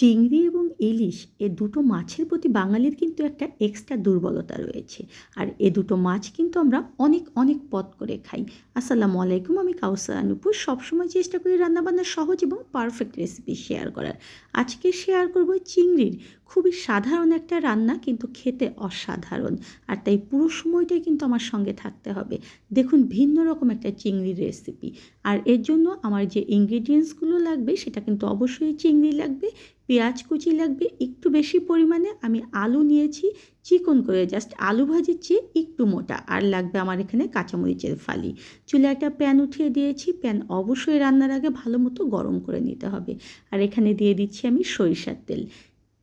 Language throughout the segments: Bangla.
চিংড়ি এবং ইলিশ এ দুটো মাছের প্রতি বাঙালির কিন্তু একটা এক্সট্রা দুর্বলতা রয়েছে। আর এ দুটো মাছ কিন্তু আমরা অনেক অনেক পদ করে খাই। আসসালামু আলাইকুম, আমি কাউসার নূপুর। সবসময় চেষ্টা করি রান্নাবান্নার সহজ এবং পারফেক্ট রেসিপি শেয়ার করার। আজকে শেয়ার করব চিংড়ির খুবই সাধারণ একটা রান্না, কিন্তু খেতে অসাধারণ। আর তাই পুরো সময়টাই কিন্তু আমার সঙ্গে থাকতে হবে। দেখুন, ভিন্ন রকম একটা চিংড়ির রেসিপি। আর এর জন্য আমার যে ইনগ্রিডিয়েন্টসগুলো লাগবে সেটা কিন্তু অবশ্যই চিংড়ি লাগবে, পেঁয়াজ কুচি লাগবে একটু বেশি পরিমাণে, আমি আলু নিয়েছি চিকন করে, জাস্ট আলু ভাজির চেয়ে একটু মোটা, আর লাগবে আমার এখানে কাঁচামরিচের ফালি। চুলে একটা প্যান উঠিয়ে দিয়েছি, প্যান অবশ্যই রান্নার আগে ভালো মতো গরম করে নিতে হবে। আর এখানে দিয়ে দিচ্ছি আমি সরিষার তেল।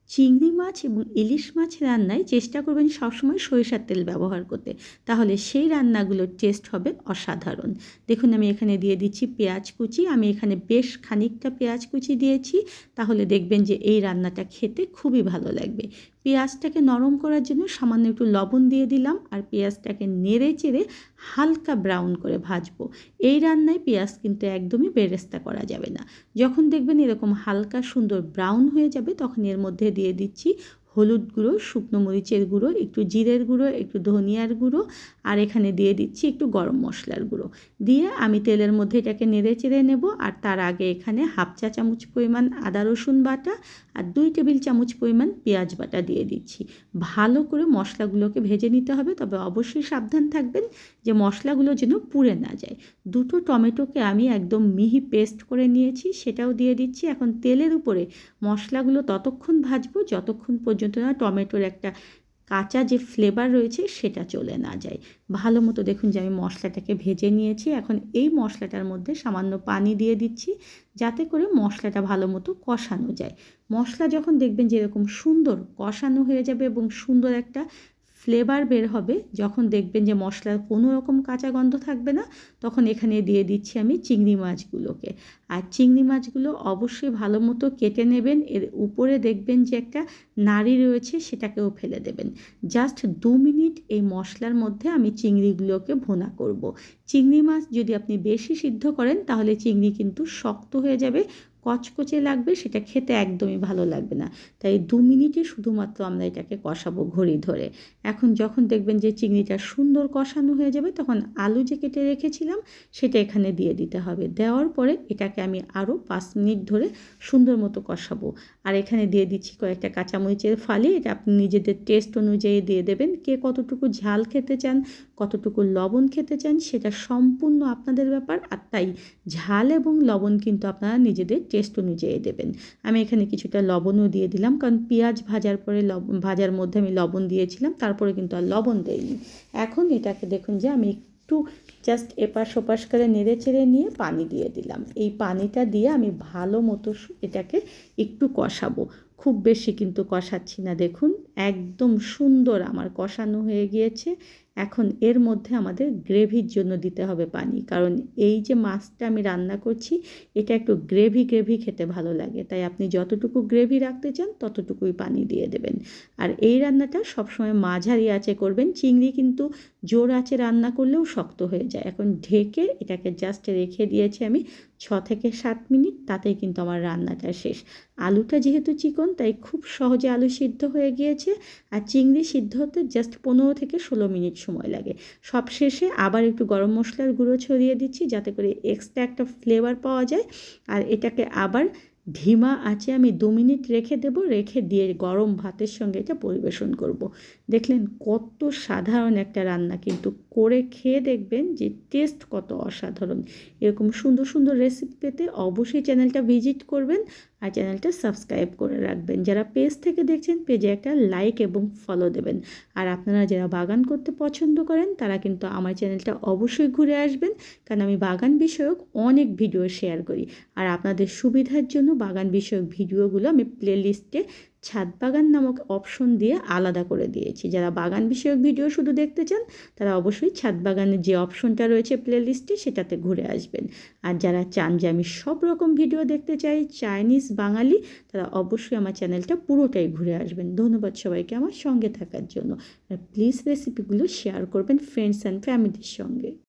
চিংড়ি মাছ এবং ইলিশ মাছ রান্নায় চেষ্টা করবেন সবসময় সরিষার তেল ব্যবহার করতে, তাহলে সেই রান্নাগুলোর টেস্ট হবে অসাধারণ। দেখুন, আমি এখানে দিয়ে দিচ্ছি পেঁয়াজ কুচি। আমি এখানে বেশ খানিকটা পেঁয়াজ কুচি দিয়েছি, তাহলে দেখবেন যে এই রান্নাটা খেতে খুবই ভালো লাগবে। পেঁয়াজটাকে নরম করার জন্য সামান্য একটু লবণ দিয়ে দিলাম, আর পেঁয়াজটাকে নেড়ে চেড়ে হালকা ব্রাউন করে ভাজবো। এই রান্নায় পেঁয়াজ কিন্তু একদমই বেরেস্তা করা যাবে না। যখন দেখবেন এরকম হালকা সুন্দর ব্রাউন হয়ে যাবে, তখন এর মধ্যে দিয়ে দিচ্ছি হলুদ গুঁড়ো, শুকনো মরিচের গুঁড়ো, একটু জিরের গুঁড়ো, একটু ধনিয়ার গুঁড়ো, আর এখানে দিয়ে দিচ্ছি একটু গরম মশলার গুঁড়ো। দিয়ে আমি তেলের মধ্যে এটাকে নেড়ে চেড়ে নেব। আর তার আগে এখানে হাফ চা চামচ পরিমাণ আদা রসুন বাটা আর 2 টেবিল চামচ পরিমাণ পেঁয়াজ বাটা দিয়ে দিচ্ছি। ভালো করে মশলাগুলোকে ভেজে নিতে হবে, তবে অবশ্যই সাবধান থাকবেন যে মশলাগুলো যেন পুড়ে না যায়। দুটো টমেটোকে আমি একদম মিহি পেস্ট করে নিয়েছি, সেটাও দিয়ে দিচ্ছি। এখন তেলের উপরে মশলাগুলো ততক্ষণ ভাজবো যতক্ষণ পর্যন্ত না টমেটোর একটা কাঁচা যে ফ্লেভার রয়েছে সেটা চলে না যায়। ভালো মতো দেখুন যে আমি মশলাটাকে ভেজে নিয়েছি। এখন এই মশলাটার মধ্যে সামান্য পানি দিয়ে দিচ্ছি, যাতে করে মশলাটা ভালো মতো কষানো যায়। মশলা যখন দেখবেন যে এরকম সুন্দর কষানো হয়ে যাবে এবং সুন্দর একটা ফ্লেভার বের হবে, যখন দেখবেন যে মশলার কোনো রকম কাঁচা গন্ধ থাকবে না, তখন এখানে দিয়ে দিচ্ছি আমি চিংড়ি মাছগুলোকে। আর চিংড়ি মাছগুলো অবশ্যই ভালো মতো কেটে নেবেন। এর উপরে দেখবেন যে একটা নাড়ি রয়েছে, সেটাকেও ফেলে দেবেন। জাস্ট 2 মিনিট এই মশলার মধ্যে আমি চিংড়িগুলোকে ভুনা করব। চিংড়ি মাছ যদি আপনি বেশি সিদ্ধ করেন, তাহলে চিংড়ি কিন্তু শক্ত হয়ে যাবে, কচকচে লাগবে, সেটা খেতে একদমই ভালো লাগবে না। তাই 2 মিনিটই শুধুমাত্র আমরা এটাকে কষাবো ঘড়ি ধরে। এখন যখন দেখবেন যে চিংড়িটা সুন্দর কষানো হয়ে যাবে, তখন আলু যে কেটে রেখেছিলাম সেটা এখানে দিয়ে দিতে হবে। দেওয়ার পরে এটাকে আমি আরও 5 মিনিট ধরে সুন্দর মতো কষাবো। আর এখানে দিয়ে দিচ্ছি কয়েকটা কাঁচামরিচের ফালি। এটা আপনি নিজেদের টেস্ট অনুযায়ী দিয়ে দেবেন। কে কতটুকু ঝাল খেতে চান, কতটুকু লবণ খেতে চান, সেটা সম্পূর্ণ আপনাদের ব্যাপার। আর তাই ঝাল এবং লবণ কিন্তু আপনারা নিজেদের টেস্ট অনুযায়ী দেবেন। আমি এখানে কিছুটা লবণও দিয়ে দিলাম, কারণ পেঁয়াজ ভাজার পরে ভাজার মধ্যে আমি লবণ দিয়েছিলাম, তারপরে কিন্তু আর লবণ দেইনি। এখন এটাকে দেখুন যে আমি একটু জাস্ট এপাশ ওপাশ করে নেড়ে চেড়ে নিয়ে পানি দিয়ে দিলাম। এই পানিটা দিয়ে আমি ভালো মতো এটাকে একটু কষাবো। খুব বেশি কিন্তু কষাচ্ছি না। দেখুন, একদম সুন্দর আমার কষানো হয়ে গিয়েছে। এখন এর মধ্যে আমাদের গ্রেভির জন্য দিতে হবে পানি, কারণ এই যে মাছটা আমি রান্না করছি এটা একটু গ্রেভি গ্রেভি খেতে ভালো লাগে। তাই আপনি যতটুকু গ্রেভি রাখতে চান ততটুকুই পানি দিয়ে দেবেন। আর এই রান্নাটা সবসময় মাঝারি আঁচে করবেন। চিংড়ি কিন্তু জোর আঁচে রান্না করলেও শক্ত হয়ে যায়। এখন ঢেকে এটাকে জাস্ট রেখে দিয়েছি আমি 6 থেকে 7 মিনিট, তাতেই কিন্তু আমার রান্নাটা শেষ। আলুটা যেহেতু চিকন, তাই খুব সহজে আলু সিদ্ধ হয়ে গিয়েছে। আর চিংড়ি সিদ্ধ হতে জাস্ট 15 থেকে 16 মিনিট সময় লাগে। সব শেষে আবার একটু গরম মশলার গুঁড়ো ছড়িয়ে দিচ্ছি, যাতে করে এক্সট্রা একটা ফ্লেভার পাওয়া যায়। আর এটাকে আবার ধিমা আঁচে আমি 2 মিনিট রেখে দেবো। রেখে দিয়ে গরম ভাতের সঙ্গে এটা পরিবেশন করব। দেখলেন কত সাধারণ একটা রান্না, কিন্তু করে খেয়ে দেখবেন যে টেস্ট কত অসাধারণ। এরকম সুন্দর সুন্দর রেসিপি পেতে অবশ্যই চ্যানেলটা ভিজিট করবেন, আর চ্যানেলটা সাবস্ক্রাইব করে রাখবেন। যারা পেজ থেকে দেখছেন, পেজে একটা লাইক এবং ফলো দেবেন। আর আপনারা যারা বাগান করতে পছন্দ করেন, তারা কিন্তু আমার চ্যানেলটা অবশ্যই ঘুরে আসবেন, কারণ আমি বাগান বিষয়ক অনেক ভিডিও শেয়ার করি। আর আপনাদের সুবিধার জন্য বাগান বিষয়ক ভিডিওগুলো আমি প্লেলিস্টে ছাদ বাগান নামক অপশন দিয়ে আলাদা করে দিয়েছি। যারা বাগান বিষয়ক ভিডিও শুধু দেখতে চান, তারা অবশ্যই ছাদ বাগানের যে অপশনটা রয়েছে প্লেলিস্টে, সেটাতে ঘুরে আসবেন। আর যারা চান যে আমি সব রকম ভিডিও দেখতে চাই, চাইনিজ বাঙালি, তারা অবশ্যই আমার চ্যানেলটা পুরোটাই ঘুরে আসবেন। ধন্যবাদ সবাইকে আমার সঙ্গে থাকার জন্য। আর প্লিজ রেসিপিগুলো শেয়ার করবেন ফ্রেন্ডস অ্যান্ড ফ্যামিলির সঙ্গে।